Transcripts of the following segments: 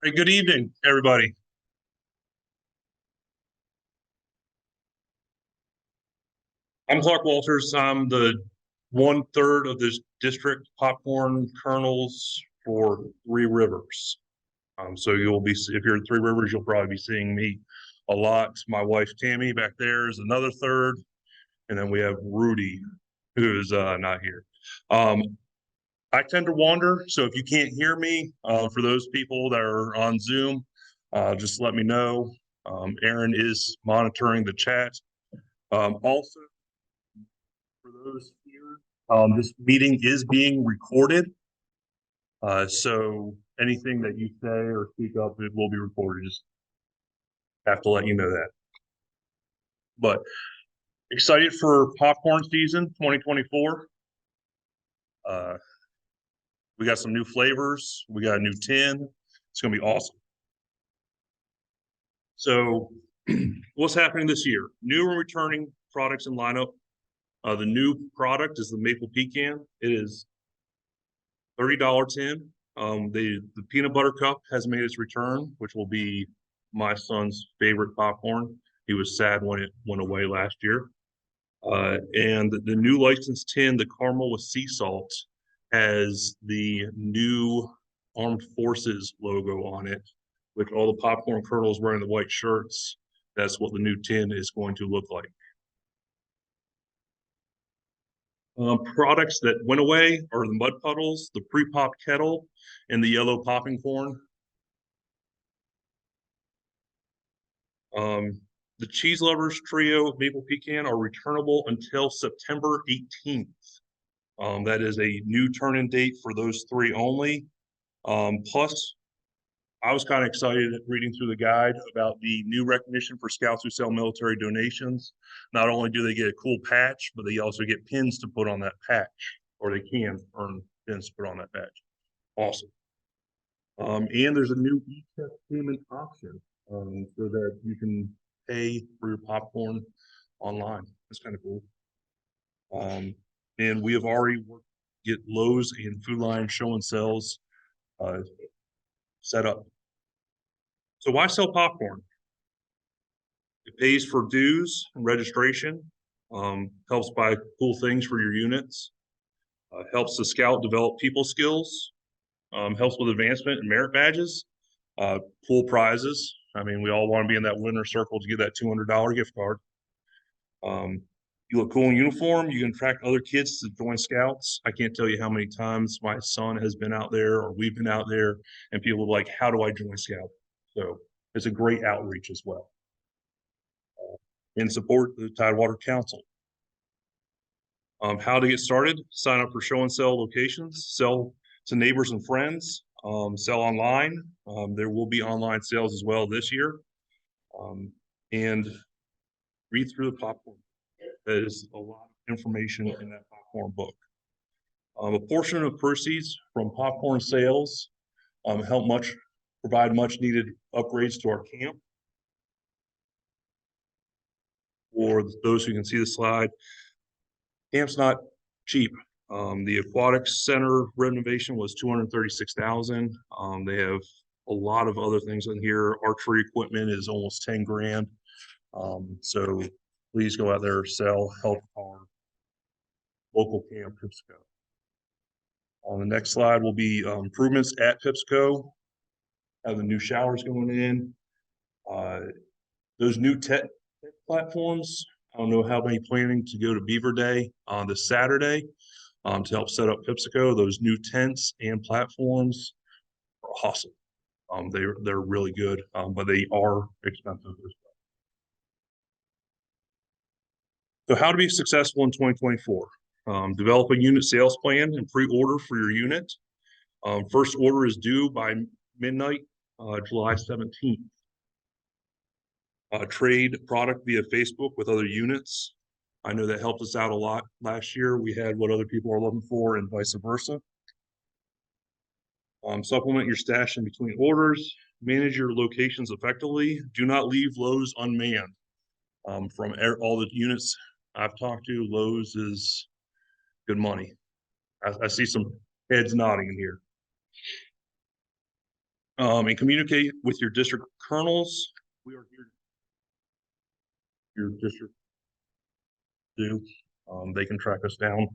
Hey, good evening, everybody. I'm Clark Walters. I'm the 1/3 of this district popcorn kernels for Three Rivers. So you'll be, if you're in Three Rivers, you'll probably be seeing me a lot. My wife Tammy back there is another third, and then we have Rudy, who is not here. Um, I tend to wander, so if you can't hear me, for those people that are on Zoom, just let me know. Aaron is monitoring the chat. Also, for those here, this meeting is being recorded. So anything that you say or speak up, it will be recorded. Just have to let you know that. But excited for popcorn season 2024. Uh, we got some new flavors. We got a new tin. It's going to be awesome. So what's happening this year? New and returning products and lineup. The new product is the maple pecan. It is $30 tin. The peanut butter cup has made its return, which will be my son's favorite popcorn. He was sad when it went away last year. And the new licensed tin, the caramel with sea salt, has the new Armed Forces logo on it, which all the popcorn kernels wearing the white shirts. That's what the new tin is going to look like. Products that went away are the mud puddles, the pre-pop kettle, and the yellow popping corn. The Cheese Lovers Trio Maple Pecan are returnable until September 18th. That is a new turn-in date for those three only. Plus, I was kind of excited reading through the guide about the new recognition for scouts who sell military donations. Not only do they get a cool patch, but they also get pins to put on that patch, or they can earn pins to put on that patch. Awesome. And there's a new e-check payment option, so that you can pay for your popcorn online. That's kind of cool. And we have already worked to get Lowe's and Food Lion show and sells uh, set up. So why sell popcorn? It pays for dues and registration, helps buy cool things for your units, helps the scout develop people skills, helps with advancement and merit badges, pool prizes. I mean, we all want to be in that winner circle to get that $200 gift card. You look cool in uniform. You can attract other kids to join scouts. I can't tell you how many times my son has been out there or we've been out there and people are like, how do I join scout? So it's a great outreach as well. And support the Tidewater Council. How to get started: sign up for show and sell locations, sell to neighbors and friends, sell online. There will be online sales as well this year. And read through the popcorn. There is a lot of information in that popcorn book. A portion of proceeds from popcorn sales help provide much needed upgrades to our camp. For those who can see the slide, camp's not cheap. The aquatics center renovation was $236,000. They have a lot of other things in here. Archery equipment is almost 10 grand. So please go out there, help our local camp, PIPSCO. On the next slide will be improvements at PIPSCO. Have the new showers going in. Those new tech platforms. I don't know how many planning to go to Beaver Day on this Saturday to help set up PIPSCO. Those new tents and platforms are awesome. They're really good, but they are expensive as well. So how to be successful in 2024? Develop a unit sales plan and pre-order for your unit. First order is due by midnight, July 17th. Trade product via Facebook with other units. I know that helped us out a lot last year. We had what other people are looking for and vice versa. Supplement your stash in between orders. Manage your locations effectively. Do not leave Lowe's unmanned. From all the units I've talked to, Lowe's is good money. I see some heads nodding in here. And communicate with your district colonels. We are here. Your district do. They can track us down.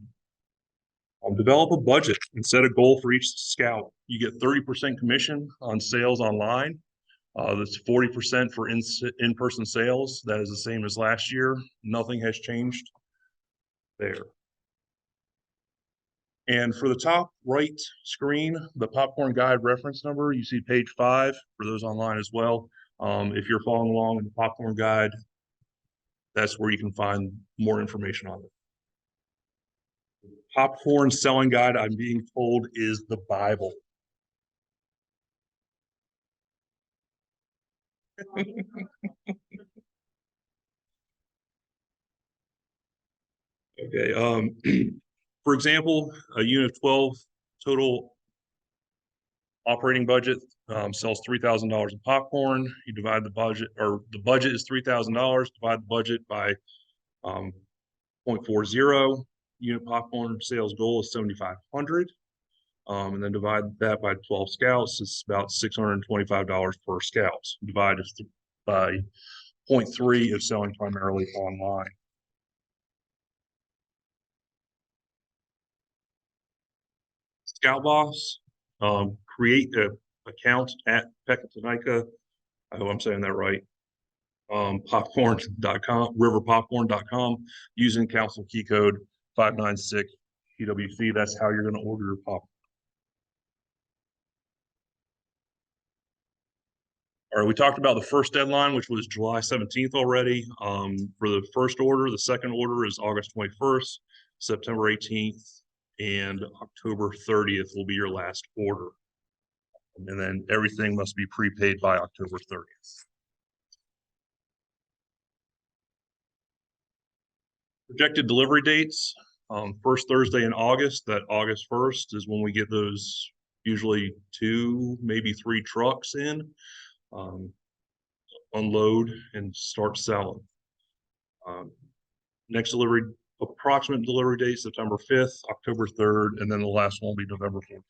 Develop a budget and set a goal for each scout. You get 30% commission on sales online. That's 40% for in-person sales. That is the same as last year. Nothing has changed there. And for the top right screen, the popcorn guide reference number, you see page 5 for those online as well. If you're following along in the popcorn guide, that's where you can find more information on it. Popcorn selling guide, I'm being told, is the Bible. Okay. For example, a unit of 12 total operating budget sells $3,000 in popcorn. You divide the budget, or the budget is $3,000. Divide the budget by 0.40. Unit popcorn sales goal is 7,500. And then divide that by 12 scouts. It's about $625 per scout. Divided by 0.3 of selling primarily online. Scout Boss, create an account at Pecatonica. I hope I'm saying that right. Popcorn.com, riverpopcorn.com, using council key code 596 PWC. That's how you're going to order your popcorn. All right, we talked about the first deadline, which was July 17th already. For the first order, the second order is August 21st, September 18th, and October 30th will be your last order. And then everything must be prepaid by October 30th. Projected delivery dates, first Thursday in August, that August 1st is when we get those usually 2, maybe 3 trucks in, unload and start selling. Next approximate delivery date, September 5th, October 3rd, and then the last one will be November 4th.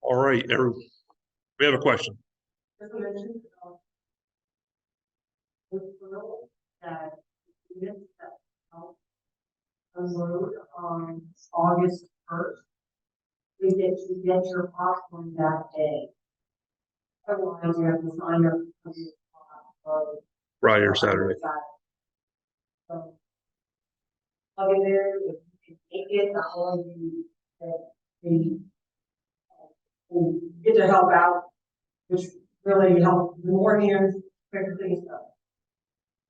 All right, we have a question. Unload on August 1st. We get to get your popcorn that day. Otherwise, you have to sign up. Friday or Saturday. So, I'll be there. If you can make it, all of you get to help out, which really helps more hands, quicker things up.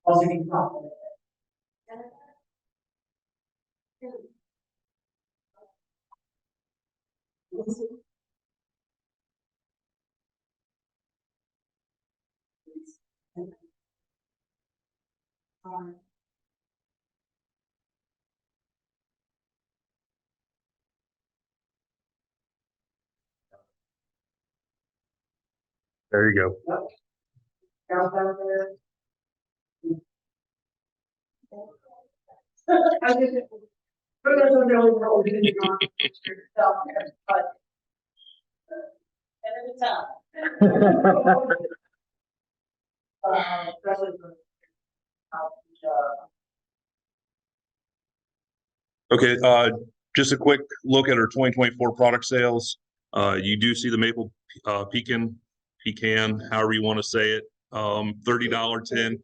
Also, you can talk with it. There you go. Yep. Out there. I did it. But there's no real stuff there, but and it's tough. Especially for Okay, just a quick look at our 2024 product sales. You do see the maple pecan, however you want to say it, $30 tin.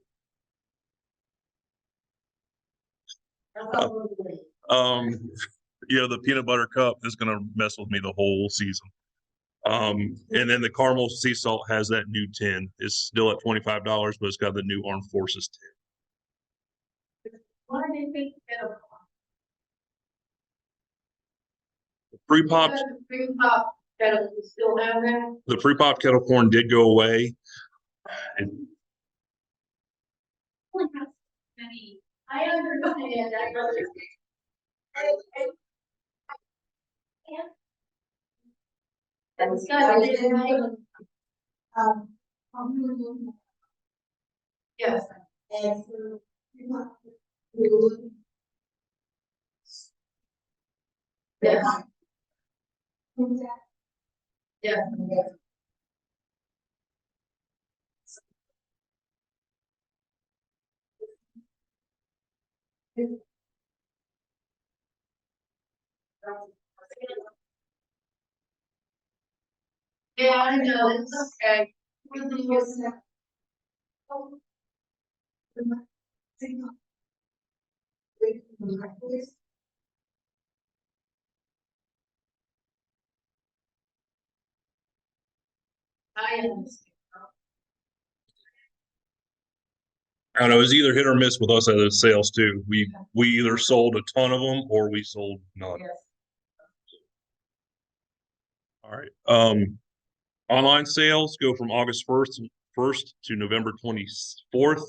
The peanut butter cup is going to mess with me the whole season. And then the caramel sea salt has that new tin. It's still at $25, but it's got the new Armed Forces tin. Why do you think Pre-popped. Pre-pop kettle still have that? The pre-popped kettle corn did go away. I understand. Yes. Yes. Yeah. Yeah, I know, it's okay. I am. I don't know, it was either hit or miss with us at the sales too. We either sold a ton of them or we sold none. Yes. All right. Online sales go from August 1st to November 24th.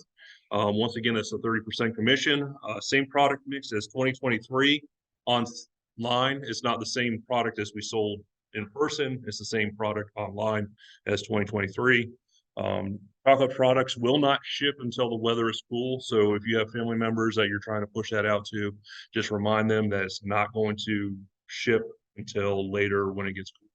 Once again, that's a 30% commission. Same product mix as 2023. Online, it's not the same product as we sold in person. It's the same product online as 2023. Chocolate products will not ship until the weather is cool. So if you have family members that you're trying to push that out to, just remind them that it's not going to ship until later when it gets cool.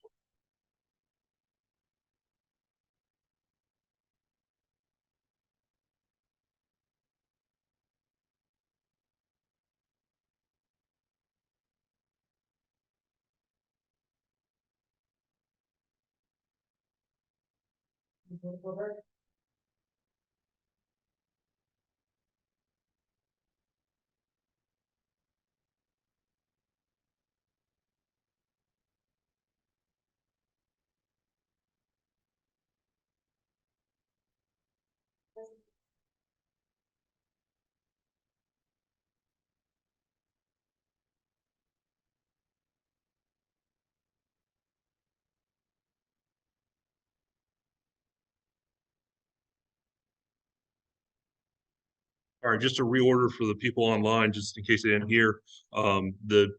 All right, just a reorder for the people online, just in case they didn't hear. The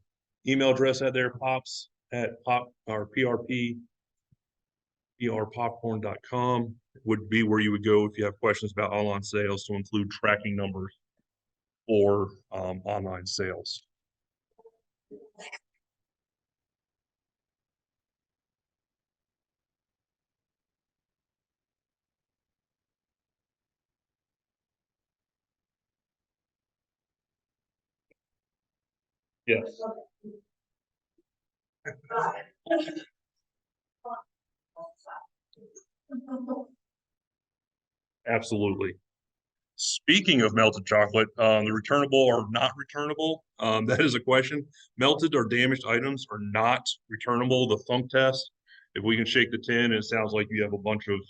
email address out there pops at pop or PRP, prpopcorn.com would be where you would go if you have questions about online sales to include tracking numbers for online sales. Yes, absolutely. Speaking of melted chocolate, the returnable or not returnable, that is a question. Melted or damaged items are not returnable. The thump test, if we can shake the tin, it sounds like you have a bunch of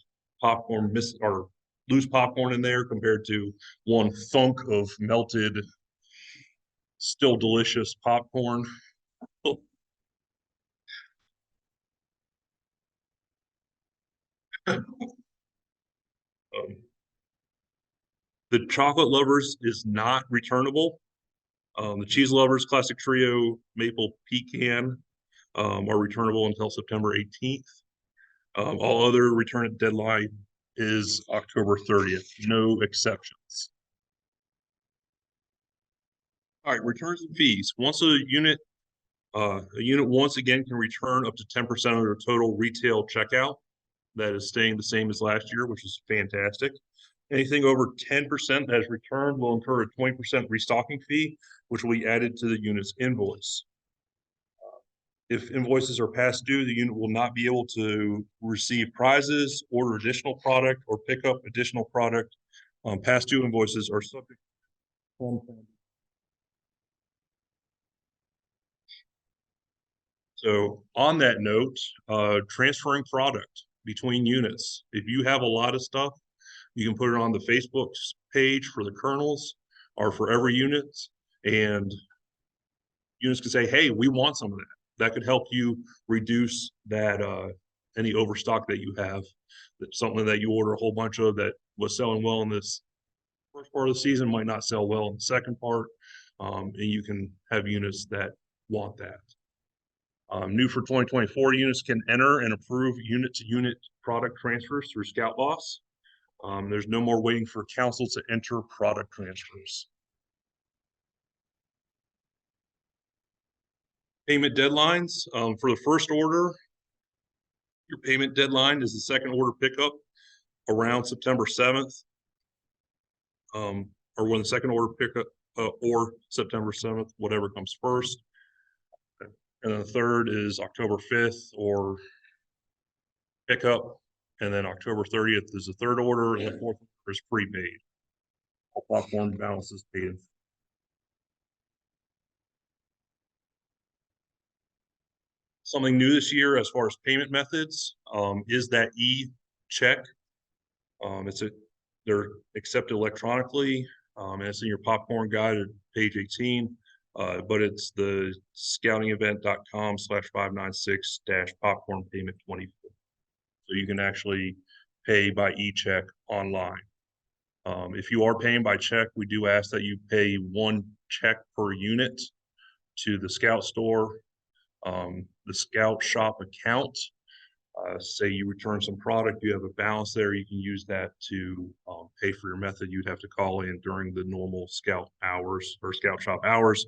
popcorn miss or loose popcorn in there compared to one thunk of melted, still delicious popcorn. The chocolate lovers is not returnable. The cheese lovers classic trio maple pecan are returnable until September 18th. All other return deadline is October 30th, no exceptions. All right, returns and fees. Once a unit once again can return up to 10% of their total retail checkout. That is staying the same as last year, which is fantastic. Anything over 10% that is returned will incur a 20% restocking fee, which will be added to the unit's invoice. If invoices are past due, the unit will not be able to receive prizes, order additional product, or pick up additional product. Past due invoices are subject. So on that note, transferring product between units. If you have a lot of stuff, you can put it on the Facebook page for the kernels or for every unit, and units can say, "Hey, we want some of that." That could help you reduce that any overstock that you have. That's something that you order a whole bunch of that was selling well in this first part of the season might not sell well in the second part, and you can have units that want that. New for 2024, units can enter and approve unit-to-unit product transfers through Scout Boss. There's no more waiting for council to enter product transfers. Payment deadlines, for the first order, your payment deadline is the second order pickup around September 7th. Or when the second order pickup, or September 7th, whatever comes first. And then the third is October 5th or pickup. And then October 30th is the third order, and the fourth order is prepaid. All popcorn balances paid. Something new this year as far as payment methods, is that e-check. They're accepted electronically, and it's in your popcorn guide at page 18. But it's the scoutingevent.com/596-popcorn payment 24. So you can actually pay by e-check online. If you are paying by check, we do ask that you pay one check per unit to the Scout store, the Scout shop account. Say you return some product, you have a balance there, you can use that to pay for your method. You'd have to call in during the normal Scout hours or Scout shop hours.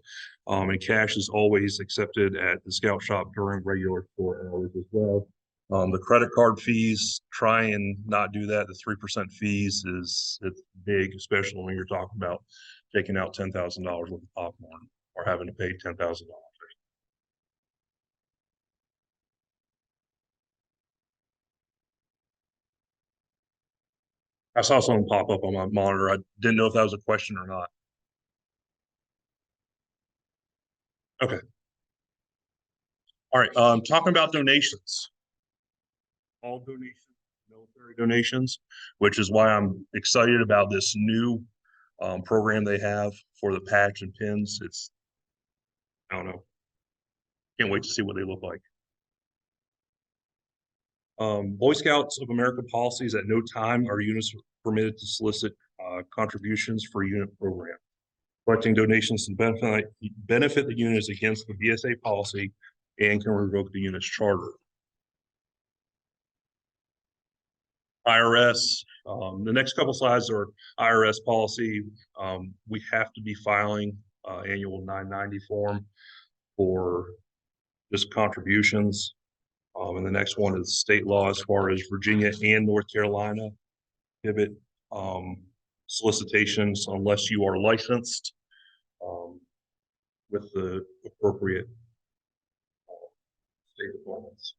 And cash is always accepted at the Scout shop during regular store hours as well. The credit card fees, try and not do that. The 3% fees it's big, especially when you're talking about taking out $10,000 worth of popcorn or having to pay $10,000. I saw something pop up on my monitor. I didn't know if that was a question or not. Okay. All right. Talking about donations. All donations, military donations, which is why I'm excited about this new program they have for the patch and pins. I don't know. Can't wait to see what they look like. Boy Scouts of America policies: at no time are units permitted to solicit contributions for unit program. Collecting donations to benefit the unit is against the BSA policy and can revoke the unit's charter. IRS, the next couple slides are IRS policy. We have to be filing annual 990 form for just contributions. And the next one is state law as far as Virginia and North Carolina prohibit solicitations unless you are licensed with the appropriate state departments.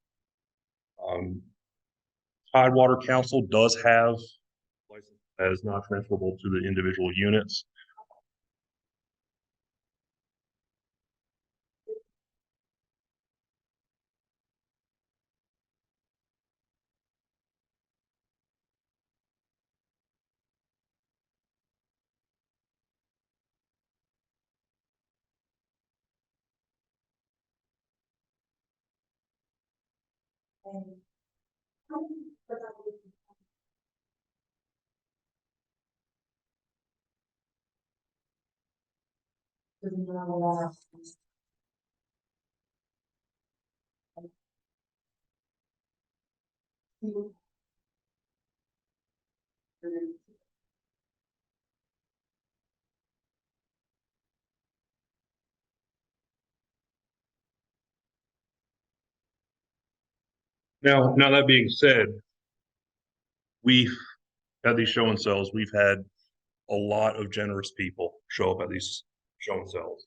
Tidewater Council does have license that is not transferable to the individual units. Now that being said, we've had these show and sells. We've had a lot of generous people show up at these show and sells,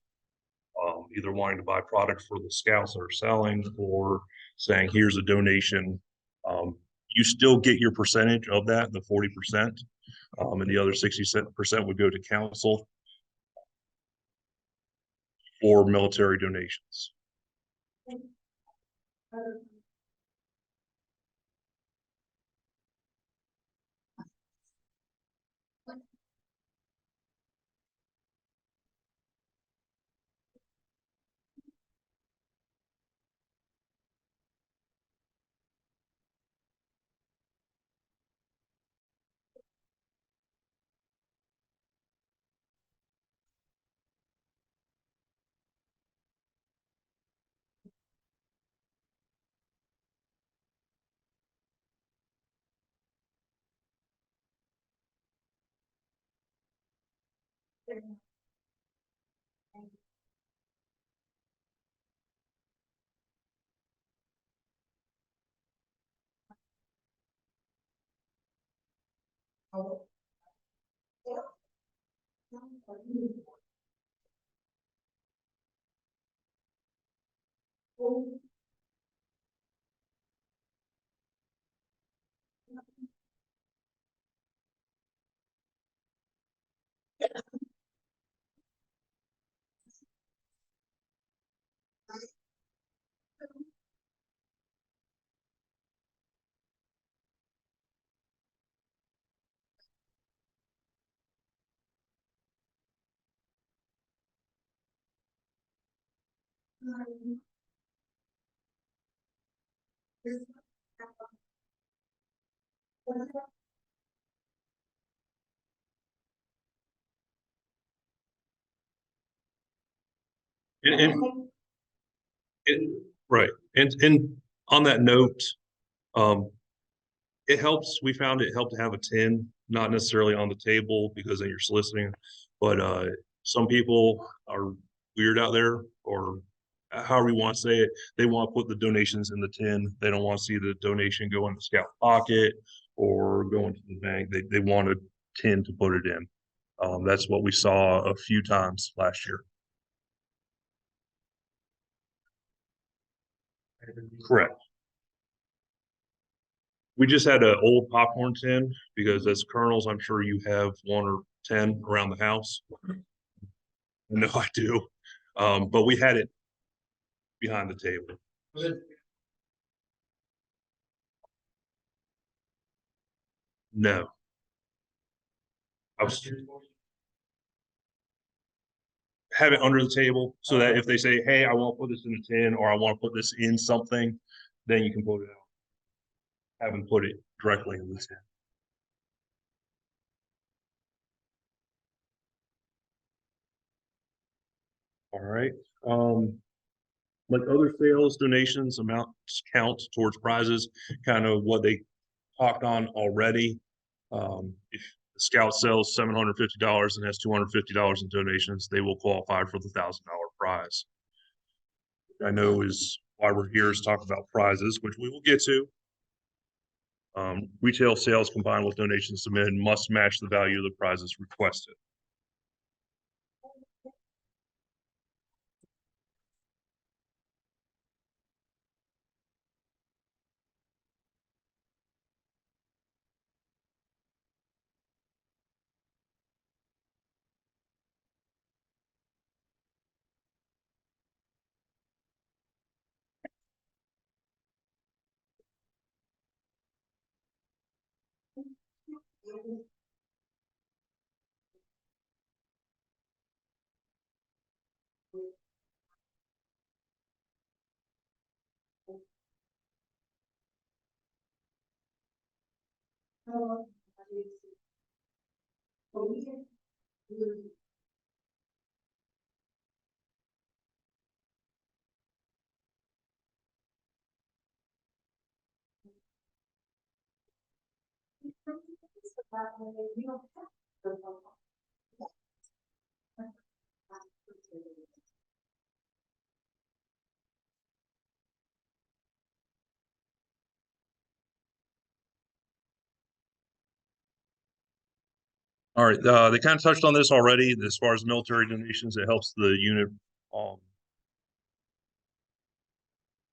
either wanting to buy product for the scouts that are selling or saying, here's a donation. You still get your percentage of that, the 40%, and the other 60% would go to council or military donations. And right. And on that note, um, it helps. We found it helped to have a tin, not necessarily on the table because then you're soliciting, but some people are weird out there, or however you want to say it. They want to put the donations in the tin. They don't want to see the donation go in the scout pocket or go into the bank. They want a tin to put it in. That's what we saw a few times last year. Correct. We just had an old popcorn tin because as colonels, I'm sure you have one or 10 around the house. No, I do. But we had it behind the table. No, I was have it under the table so that if they say, "Hey, I want to put this in a tin," or "I want to put this in something," then you can put it out. Have them put it directly in the tin. All right. Like other sales, donations, amounts count towards prizes, kind of what they talked on already. If the scout sells $750 and has $250 in donations, they will qualify for the $1,000 prize. I know is why we're here is talk about prizes, which we will get to. Retail sales combined with donations submitted must match the value of the prizes requested. All right, they kind of touched on this already. As far as military donations, it helps the unit um,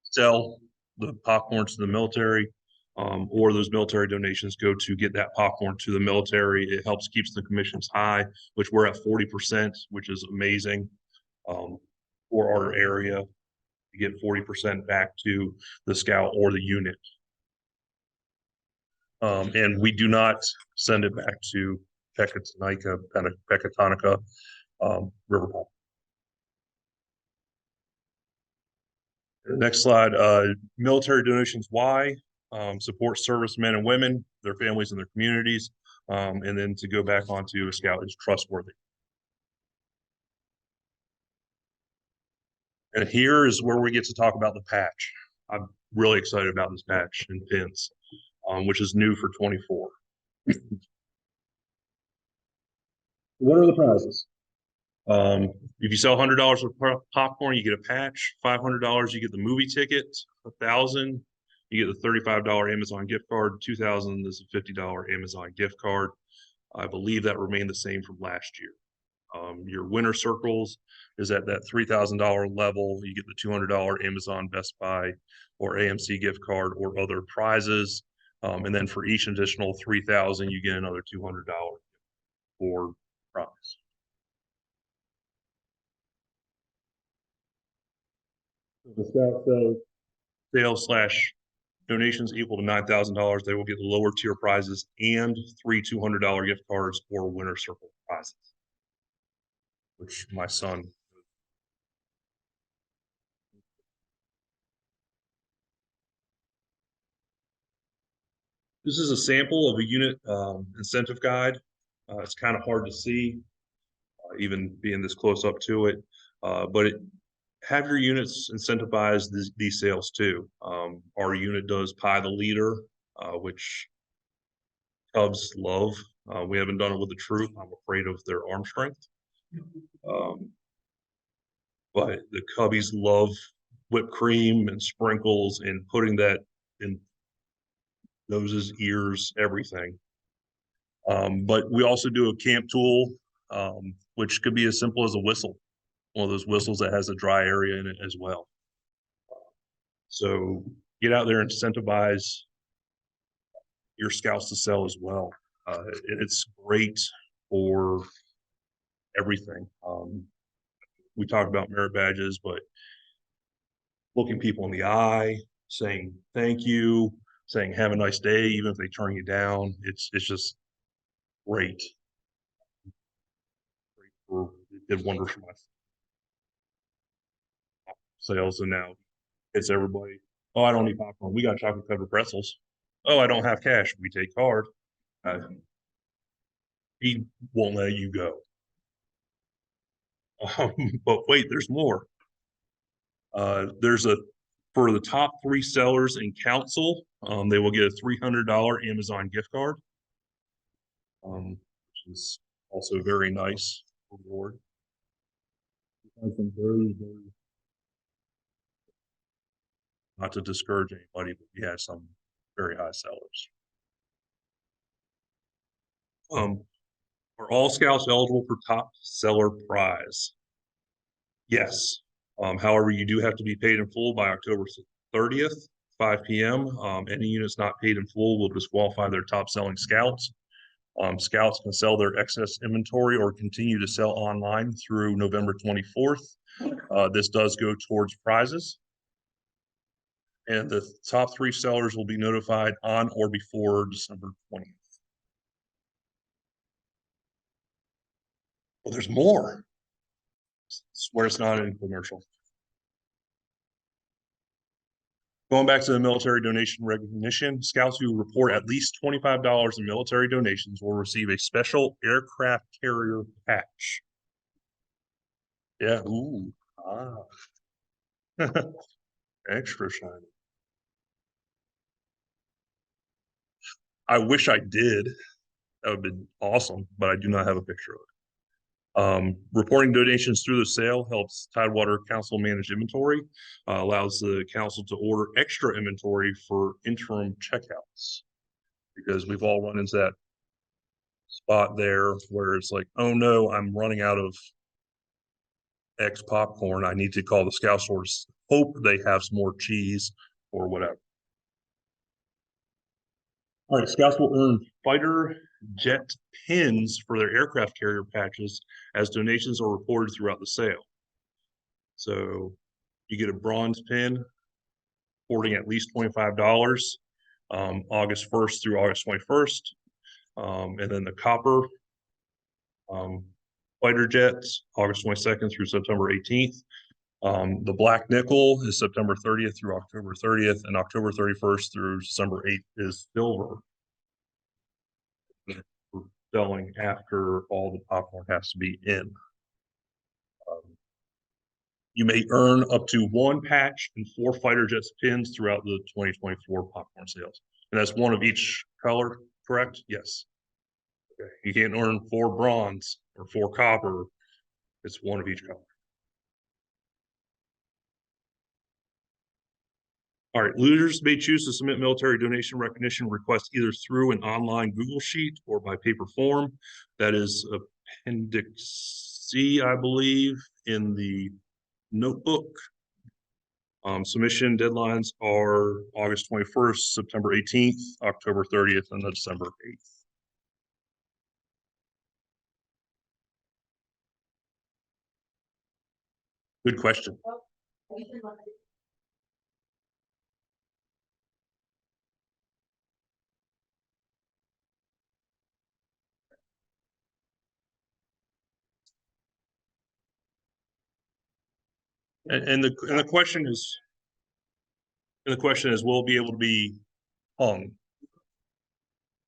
sell the popcorn to the military, or those military donations go to get that popcorn to the military. It helps keeps the commissions high, which we're at 40%, which is amazing for our area to get 40% back to the scout or the unit. And we do not send it back to Pecatonica, River Park. Next slide, military donations, why? Support servicemen and women, their families and their communities. And then to go back onto a scout is trustworthy. And here is where we get to talk about the patch. I'm really excited about this patch and pins, which is new for 24. What are the prizes? If you sell $100 of popcorn, you get a patch. $500, you get the movie ticket. $1,000, you get the $35 Amazon gift card. $2,000 is a $50 Amazon gift card. I believe that remained the same from last year. Your winner circles is at that $3,000 level. You get the $200 Amazon, Best Buy, or AMC gift card or other prizes. And then for each additional 3,000, you get another $200 for prize. The Scout sales slash donations equal to $9,000. They will get the lower tier prizes and 3 $200 gift cards or winner circle prizes, which my son. This is a sample of a unit incentive guide. It's kind of hard to see, even being this close up to it, but have your units incentivize these sales too. Our unit does pie the leader, which Cubs love. We haven't done it with the Troop. I'm afraid of their arm strength. But the Cubbies love whipped cream and sprinkles and putting that in noses, ears, everything. But we also do a camp tool, which could be as simple as a whistle, one of those whistles that has a dry area in it as well. So get out there and incentivize your scouts to sell as well. It's great for everything. We talk about merit badges, but looking people in the eye, saying thank you, saying have a nice day, even if they turn you down, it's just great. It did wonders for my sales, and now it's everybody. Oh, I don't need popcorn. We got chocolate covered pretzels. Oh, I don't have cash. We take card. He won't let you go. But wait, there's more. There's a for the top 3 sellers in council, they will get a $300 Amazon gift card, which is also very nice reward. Some very, not to discourage anybody, but we had some very high sellers. Are all scouts eligible for top seller prize? Yes. However, you do have to be paid in full by October 30th, 5 p.m. Any units not paid in full will disqualify their top selling scouts. Scouts can sell their excess inventory or continue to sell online through November 24th. This does go towards prizes. And the top 3 sellers will be notified on or before December 20th. Well, there's more. I swear it's not in commercial. Going back to the military donation recognition, scouts who report at least $25 in military donations will receive a special aircraft carrier patch. Yeah, ooh, extra shiny. I wish I did. That would have been awesome, but I do not have a picture of it. Reporting donations through the sale helps Tidewater Council manage inventory, allows the council to order extra inventory for interim checkouts, because we've all run into that spot there where it's like, oh no, I'm running out of X popcorn. I need to call the scout stores, hope they have some more cheese or whatever. All right, scouts will earn fighter jet pins for their aircraft carrier patches as donations are reported throughout the sale. So you get a bronze pin supporting at least $25, August 1st through August 21st. And then the copper fighter jets, August 22nd through September 18th. The black nickel is September 30th through October 30th, and October 31st through December 8th is silver. We're selling after all the popcorn has to be in. You may earn up to 1 patch and 4 fighter jets pins throughout the 2024 popcorn sales. And that's 1 of each color, correct? Yes. Okay. You can't earn 4 bronze or 4 copper. It's 1 of each color. All right, leaders may choose to submit military donation recognition requests either through an online Google Sheet or by paper form. That is Appendix C, I believe, in the notebook. Submission deadlines are August 21st, September 18th, October 30th, and December 8th. Good question. And the question is, will it be able to be hung?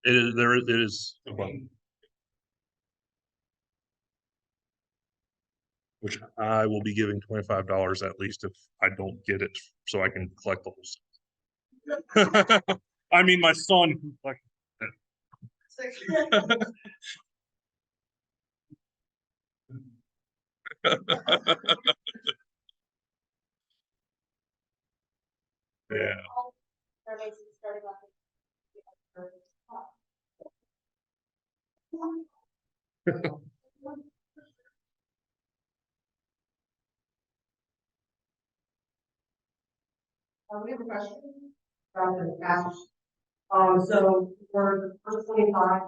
It is abundant, which I will be giving $25 at least if I don't get it, so I can collect the whole set. I mean, my son can collect it. Yeah. We have a question from the cash. So for the first 25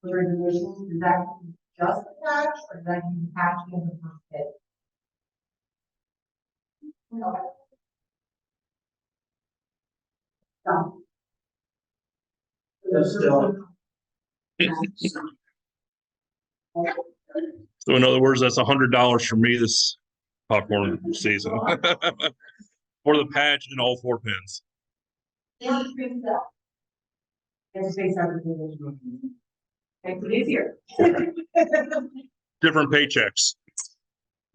resolutions, is that just the cash or does that mean cash in the first bid? Okay. Done. So in other words, that's $100 for me this popcorn season. For the patch and all 4 pins. It's space everything. Makes it easier. Different paychecks.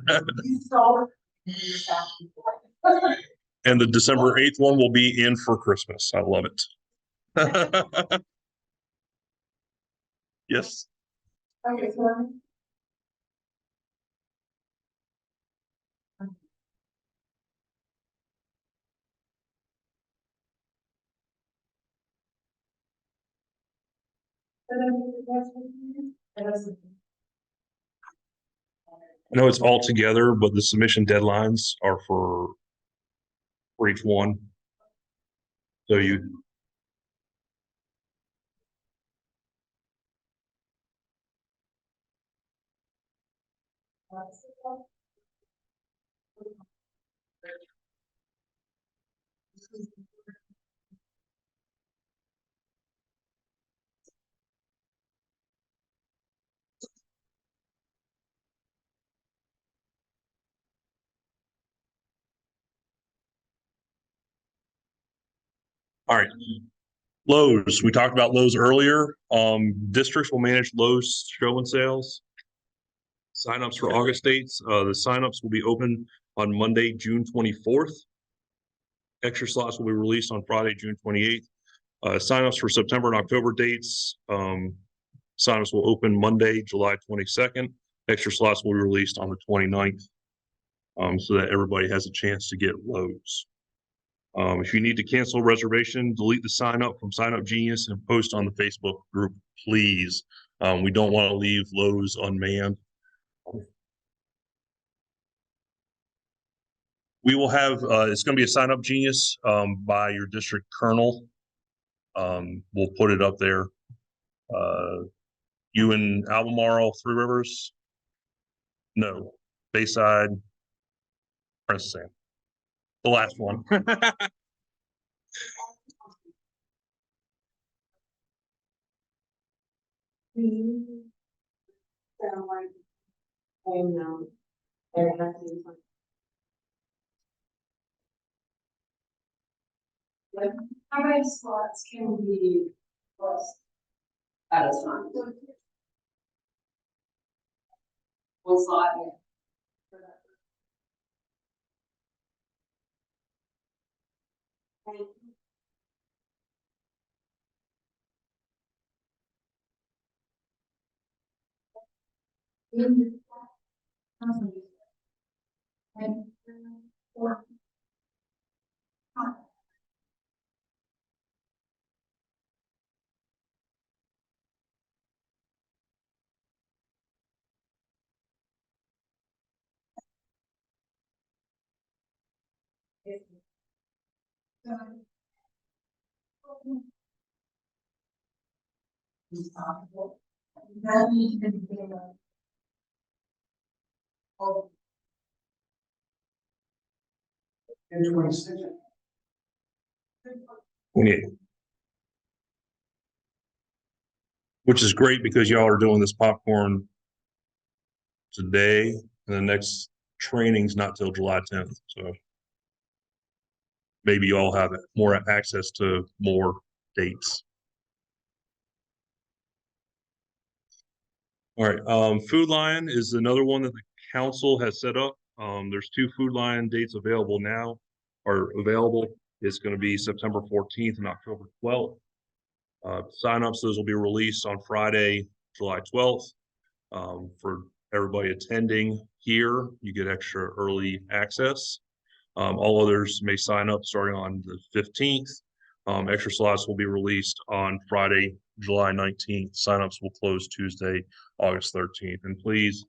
You saw it. And the December 8th one will be in for Christmas. I love it. Yes. Okay, so I know it's all together, but the submission deadlines are for each one. So you, all right. Lowe's, we talked about Lowe's earlier. Districts will manage Lowe's show and sales. Signups for August dates. The signups will be open on Monday, June 24th. Extra slots will be released on Friday, June 28th. Signups for September and October dates. Signups will open Monday, July 22nd. Extra slots will be released on the 29th. So that everybody has a chance to get Lowe's. If you need to cancel a reservation, delete the sign up from Sign Up Genius and post on the Facebook group, please. We don't want to leave Lowe's unmanned. We will have, it's going to be a Sign Up Genius by your district colonel. We'll put it up there. You in Albemarle, Three Rivers? No. Bayside, Princess Anne. The last one. sound like, and, there has to be something. Like, how many slots can be plus at a time? One slot, yeah. And 26. 28. Which is great because y'all are doing this popcorn today, and the next training's not till July 10th. So maybe you all have more access to more dates. All right, Food Lion is another one that the council has set up. There's 2 Food Lion dates available now, or available. It's going to be September 14th and October 12th. Signups, those will be released on Friday, July 12th. For everybody attending here, you get extra early access. All others may sign up starting on the 15th. Extra slots will be released on Friday, July 19th. Signups will close Tuesday, August 13th. And please,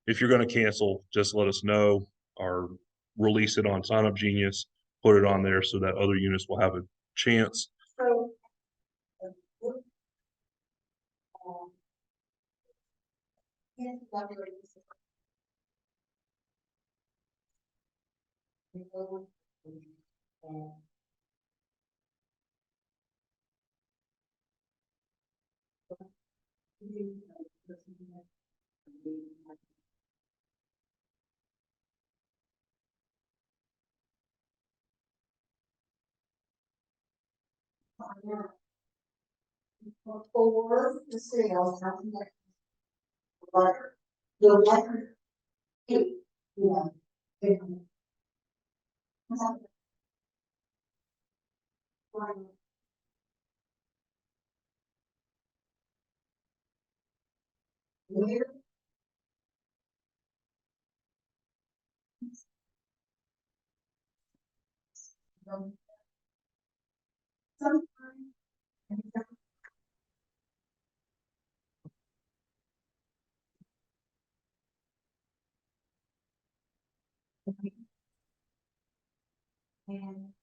if you're going to cancel, just let us know or release it on Sign Up Genius, put it on there so that other units will have a chance. So. For the sales, letter, the letter, yeah. Where? Sometimes. And and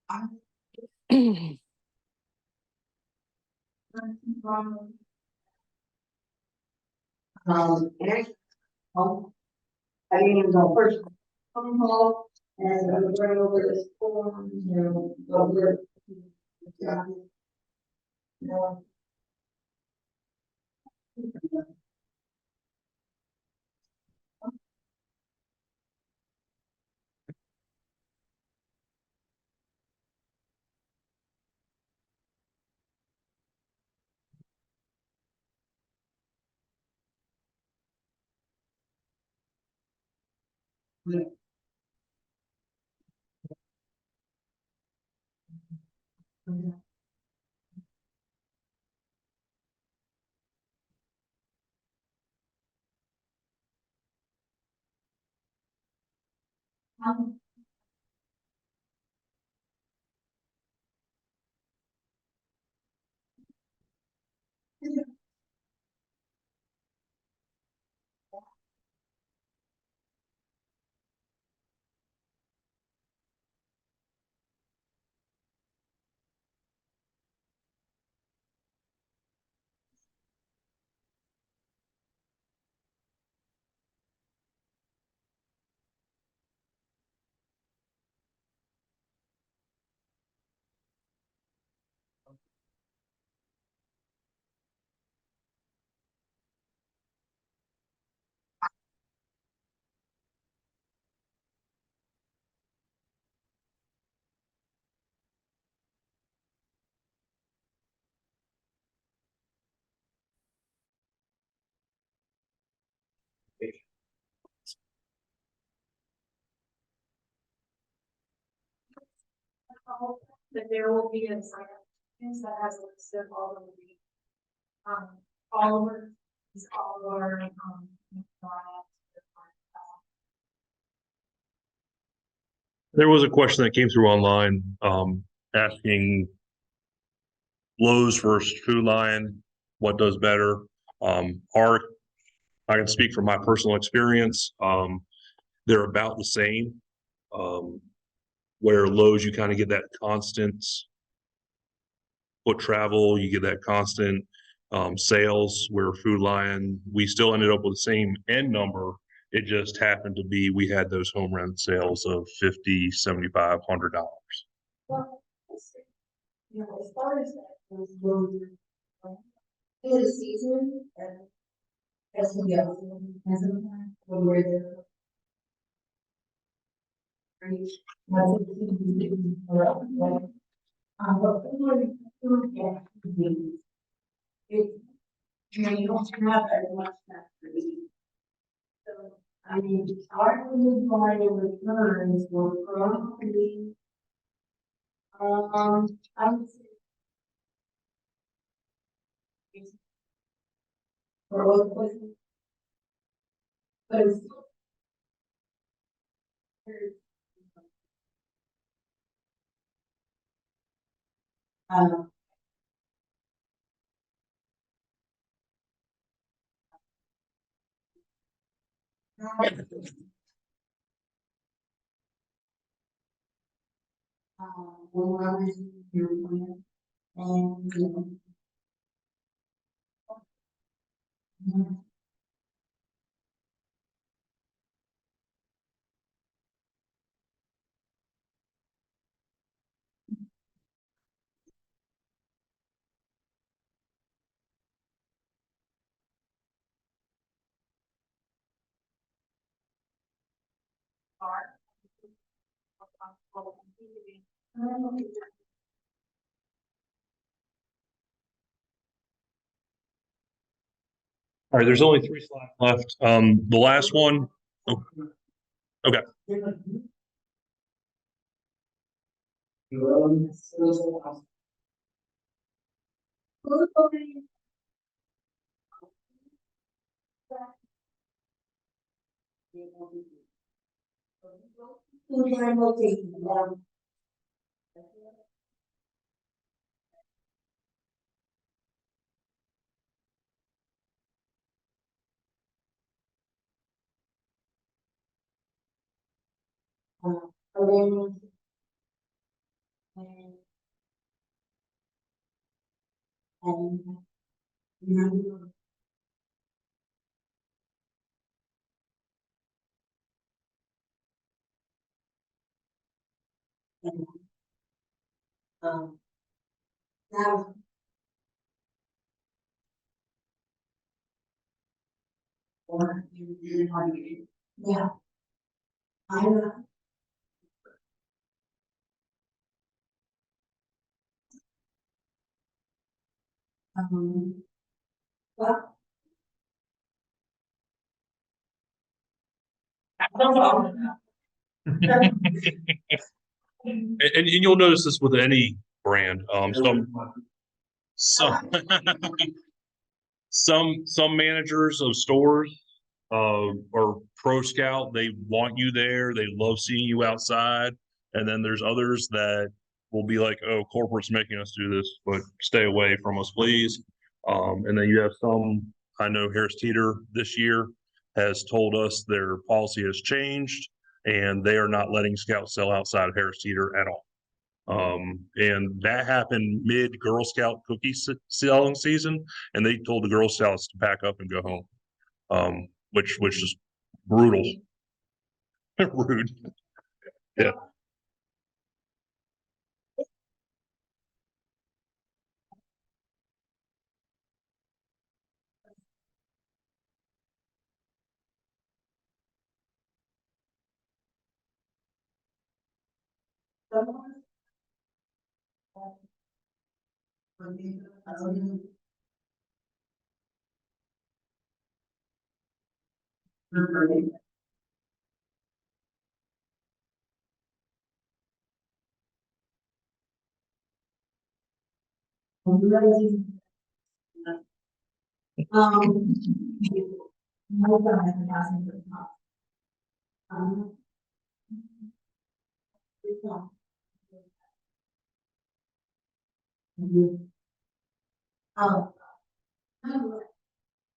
I didn't even go first. Come home and I'm going over this form, go over. Yeah. No. That there will be a sign up that has a list of all of the, all of our, There was a question that came through online, asking Lowe's versus Food Lion, what does better? I can speak from my personal experience. they're about the same. Where Lowe's, you kind of get that constant foot travel, you get that constant sales, where Food Lion, we still ended up with the same end number. It just happened to be we had those home run sales of $50, $75, $100. Well, let's see. You know, as far as that goes, in the season, and that's the other thing, as of when we're there. Right? Once it's around, like, but food gas, it, you know, you don't have as much that for eating. So, I mean, our food volume returns were probably, I would say, for all places. But it's still, um, when I was in your plan, and, All right, there's only 3 slots left. The last one. Oh, okay. now, yeah, I'm, well. And you'll notice this with any brand. Some some managers of stores or pro scout, they want you there, they love seeing you outside. And then there's others that will be like, oh, corporate's making us do this, but stay away from us, please. And then you have some, I know Harris Teeter this year has told us their policy has changed and they are not letting scouts sell outside of Harris Teeter at all. And that happened mid Girl Scout cookie selling season, and they told the Girl Scouts to pack up and go home. Which is brutal, rude. Yeah.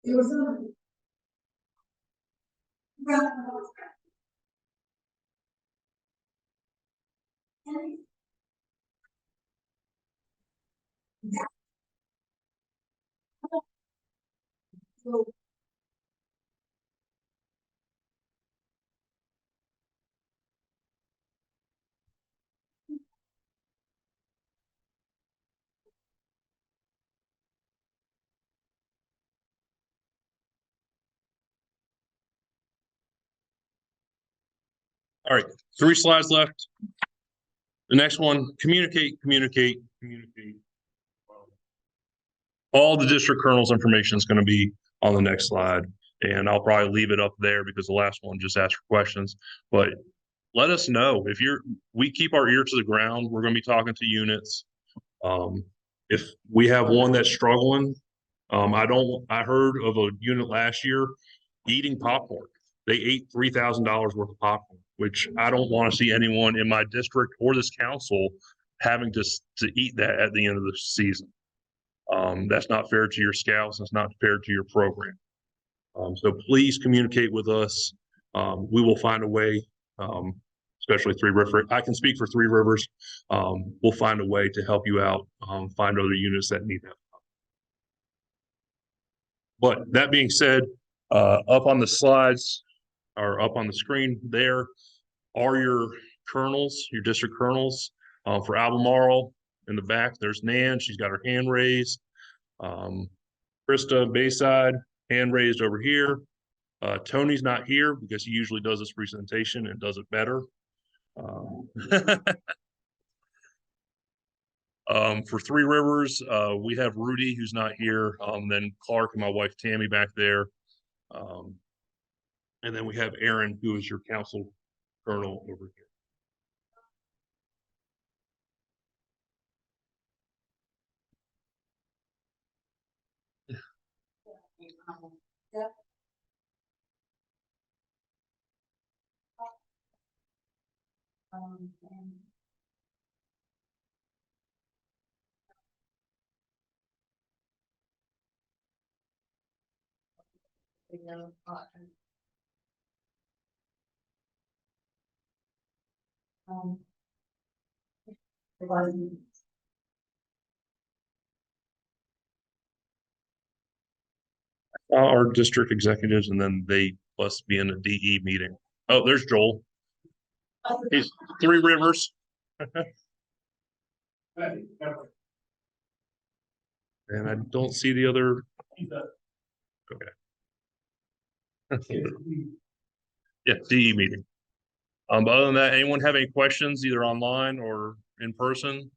It was a. All right, 3 slides left. The next one, communicate. All the district colonel's information is going to be on the next slide. And I'll probably leave it up there because the last one just asked for questions. But let us know if we keep our ear to the ground. We're going to be talking to units. If we have one that's struggling, I heard of a unit last year eating popcorn. They ate $3,000 worth of popcorn, which I don't want to see anyone in my district or this council having to eat that at the end of the season. That's not fair to your scouts. That's not fair to your program. So please communicate with us. We will find a way, especially Three Rivers. I can speak for Three Rivers. We'll find a way to help you out, find other units that need help. But that being said, up on the slides or up on the screen there are your colonels, your district colonels. For Albemarle in the back, there's Nan. She's got her hand raised. Krista Bayside, hand raised over here. Tony's not here because he usually does this presentation and does it better. For Three Rivers, we have Rudy, who's not here. Then Clark and my wife Tammy back there. And then we have Aaron, who is your council colonel over here. Yeah. And it wasn't. Our district executives, and then they must be in a DE meeting. Oh, there's Joel. He's Three Rivers. And I don't see the other. Okay. Yeah, DE meeting. But other than that, anyone have any questions either online or in person?